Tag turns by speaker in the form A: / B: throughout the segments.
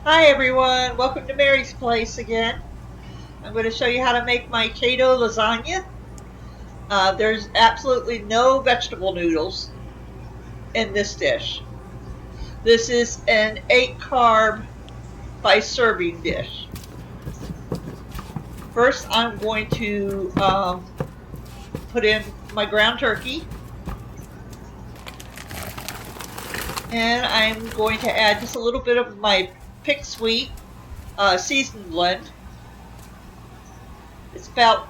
A: Hi everyone, welcome to Mary's Place again. I'm going to show you how to make my keto lasagna. There's absolutely no vegetable noodles in this dish. This is an 8 carb by serving dish. First I'm going to put in my ground turkey, and I'm going to add just a little bit of my pick sweet seasoned blend. It's about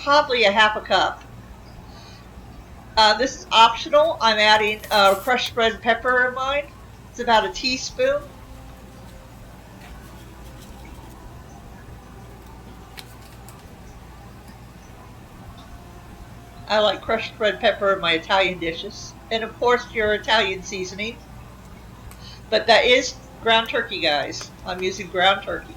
A: probably a half a cup. This is optional. I'm adding crushed red pepper in mine. It's about a teaspoon. I like crushed red pepper in my Italian dishes. And of course your Italian seasoning. But that is ground turkey, guys. I'm using ground turkey.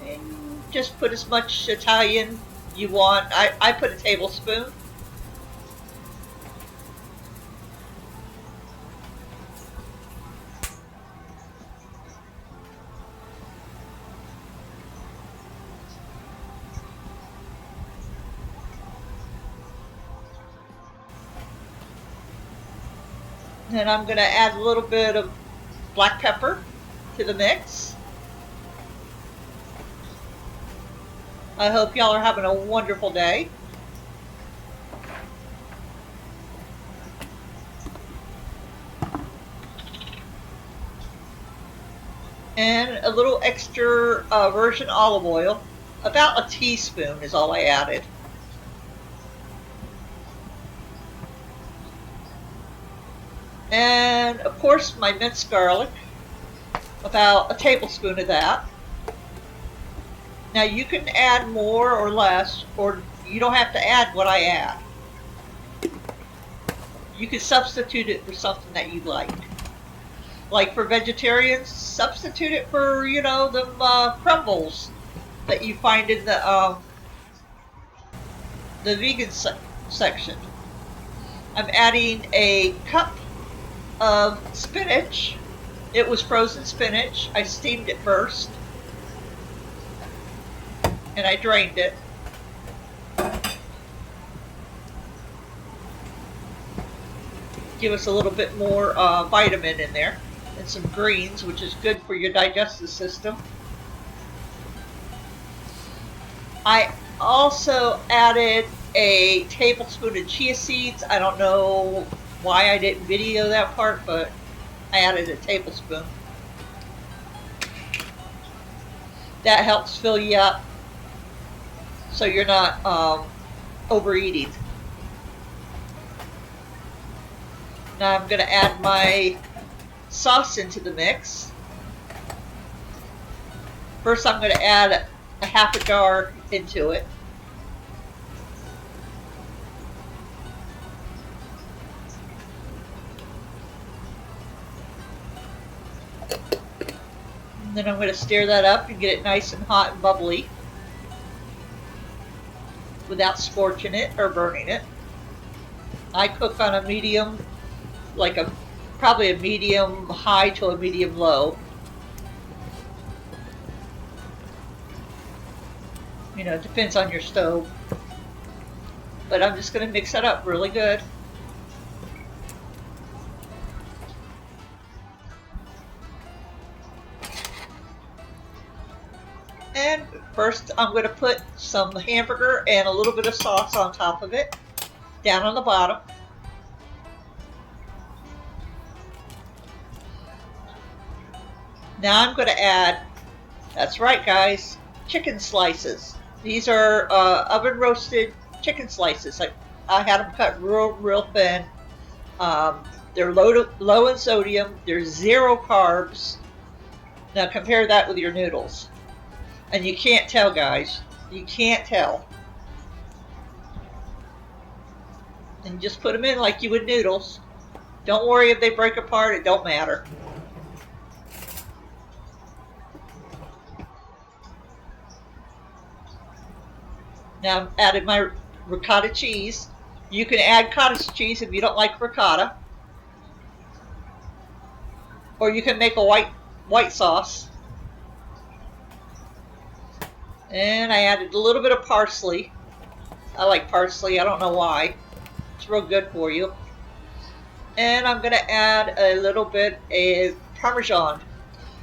A: And just put as much Italian you want. I put a tablespoon. And I'm going to add a little bit of black pepper to the mix. I hope y'all are having a wonderful day. And a little extra virgin olive oil. About a teaspoon is all I added. And of course my minced garlic, about a tablespoon of that. Now you can add more or less, or you don't have to add what I add. You can substitute it for something that you like. Like for vegetarians, substitute it for, the crumbles that you find in the vegan section. I'm adding a cup of spinach. It was frozen spinach. I steamed it first and I drained it. Give us a little bit more vitamin in there, and some greens, which is good for your digestive system. I also added a tablespoon of chia seeds. I don't know why I didn't video that part, but I added a tablespoon. That helps fill you up so you're not overeating. Now I'm going to add my sauce into the mix. First I'm going to add a half a jar into it. And then I'm going to stir that up and get it nice and hot and bubbly without scorching it or burning it. I cook on a medium, probably a medium high to a medium low. It depends on your stove. But I'm just going to mix that up really good. And first I'm going to put some hamburger and a little bit of sauce on top of it, down on the bottom. Now I'm going to add, that's right guys, chicken slices. These are oven roasted chicken slices. I had them cut real thin. They're low in sodium. They're 0 carbs. Now compare that with your noodles. And you can't tell, guys. You can't tell. And just put them in like you would noodles. Don't worry if they break apart. It don't matter. Now I've added my ricotta cheese. You can add cottage cheese if you don't like ricotta. Or you can make a white sauce. And I added a little bit of parsley. I like parsley, I don't know why. It's real good for you. And I'm gonna add a little bit of Parmesan.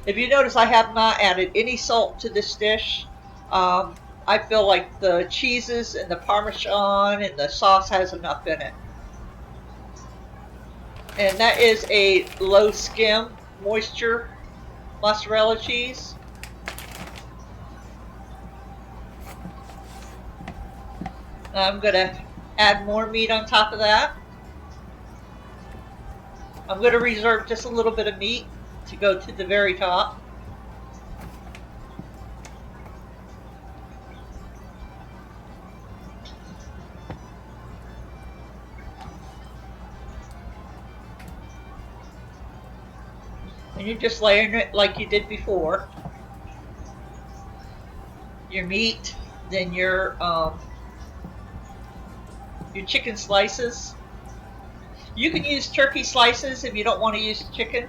A: If you notice, I have not added any salt to this dish. I feel like the cheeses and the Parmesan and the sauce has enough in it. And that is a low skim moisture mozzarella cheese. I'm gonna add more meat on top of that. I'm gonna reserve just a little bit of meat to go to the very top. And you're just layering it like you did before. Your meat, then your chicken slices. You can use turkey slices if you don't want to use chicken.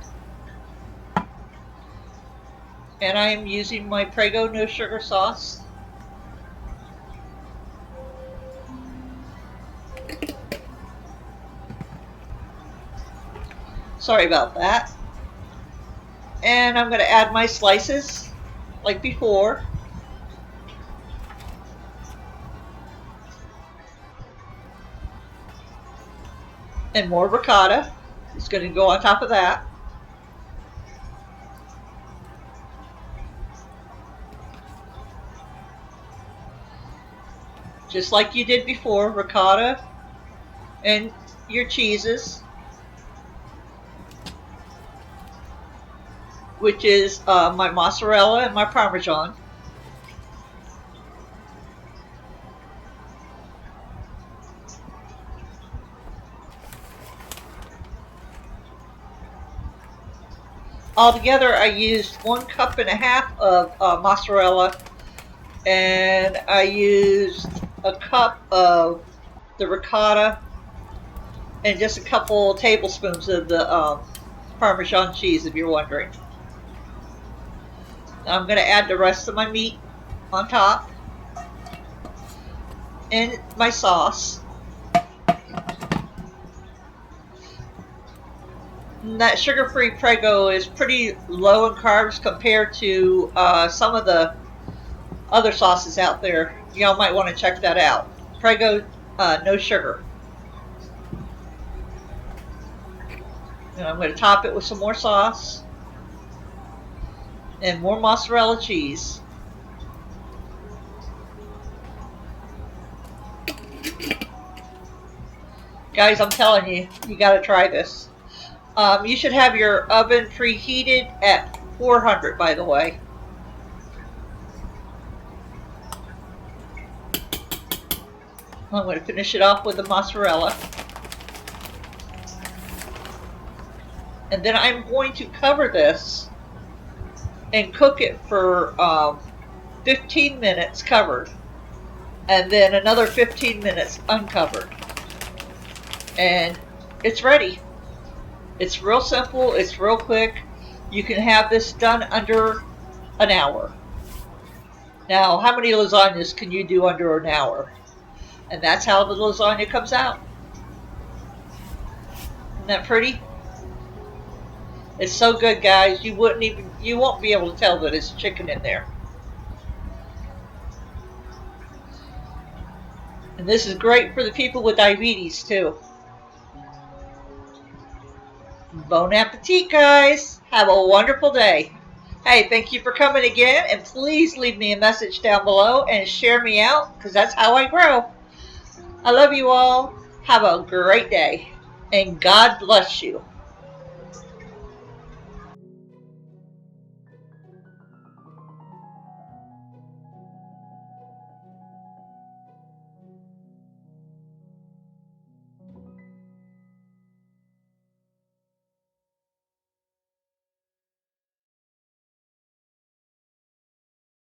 A: And I am using my Prego no sugar sauce. Sorry about that. And I'm going to add my slices like before. And more ricotta is going to go on top of that. Just like you did before, ricotta and your cheeses, which is my mozzarella and my Parmesan. Altogether, I used 1.5 cups of mozzarella, and I used a cup of the ricotta, and just a couple tablespoons of the Parmesan cheese, if you're wondering. Now I'm going to add the rest of my meat on top, and my sauce. And that sugar-free Prego is pretty low in carbs compared to some of the other sauces out there. Y'all might want to check that out. Prego, no sugar. And I'm going to top it with some more sauce and more mozzarella cheese. Guys, I'm telling you, you got to try this. You should have your oven preheated at 400, by the way. I'm going to finish it off with the mozzarella. And then I'm going to cover this and cook it for 15 minutes covered. And then another 15 minutes uncovered. And it's ready. It's real simple. It's real quick. You can have this done under an hour. Now, how many lasagnas can you do under an hour? And that's how the lasagna comes out. Isn't that pretty? It's so good, guys. You won't be able to tell that it's chicken in there. And this is great for the people with diabetes too. Bon appetit, guys. Have a wonderful day. Hey, thank you for coming again, and please leave me a message down below and share me out, because that's how I grow. I love you all. Have a great day, and God bless you.